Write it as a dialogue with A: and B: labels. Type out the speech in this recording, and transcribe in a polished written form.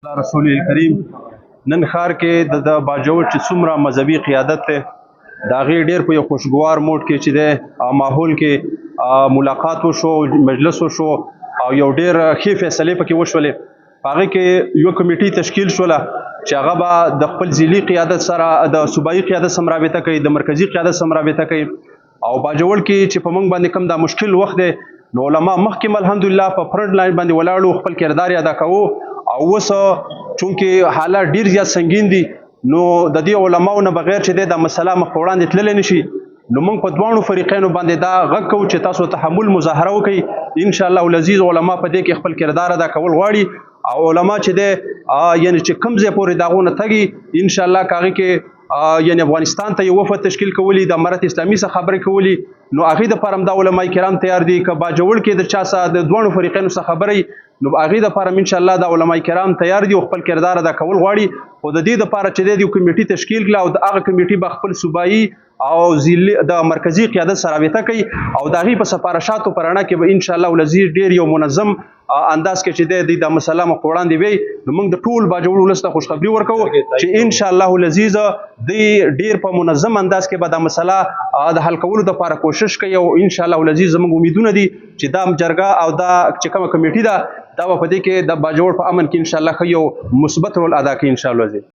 A: الله رسول کریم نن ښار کې د باجوړ چې څومره مذهبي قیادت دی د هغې ډېر په یو خوشګوار موډ کې چې دی ماحول کې ملاقات وشو، مجلس وشو او یو ډېر ښې فیصلې پکې وشولې. په هغې کې یوه کمیټۍ تشکیل شوله چې هغه به د خپل ضلعي قیادت سره د صوبایي قیادت سره رابطه کوي، د مرکزي قیادت سره رابطه کوي. او باجوړ کې چې په موږ باندې کوم دا مشکل وخت دی نو علما مخکې الحمدلله په فرنټ لاین باندې ولاړو، خپل کردار ادا کوو. او اوس چونکې حالات ډیر زیات سنګین دي نو د دې علماو نه بغیر چې د مسله مخ په وړاندې تللی نشي. نو موږ په دواړو فریقینو باندې دا غږ کوو چې تاسو تحمل مظاهره وکړئ. ان شاء الله العزیز علما په دې کې خپل کردار ادا کول غواړي او علما چې دی یعنی چې کوم ځای پورې د هغو نه تږي ان شاء الله که هغې کې یعنی افغانستان ته یو وفد تشکیل کولی، د امارت اسلامي څخه خبرې کولی، نو هغې دپاره هم دا علما کرام تیار دي. که باجوړ کې د چا څخه د دواړو فریقینو څخه خبرې نو هغې دپاره هم انشاءالله د علما کرام تیار دي او خپل کردار ادا کول غواړي. خو د دې دپاره چې دی یو کمیټي تشکیل کړه او د هغه کمیټي به خپل صوبایي او د مرکزي قیادت سره رابطه کوي او د هغې په سفارشاتو په رڼا کې به انشاءالله العزیز ډېر یو منظم انداز کې چې دی د مسله مخ په وړاندې وي. نو موږ د ټول باجوړ ولس ته خوشخبري ورکوو چې انشاءالله العزیز دوی ډېر په منظم انداز کې به دا مسله د حل کولو دپاره کوشش کوي او انشاءالله العزیز زموږ امیدونه دي چې دا جرګه او دا چې کومه کمیټي ده دا به په دې کې د باجوړ په امن کې انشاءالله ښه یو مثبت رول ادا کوي انشاءالله.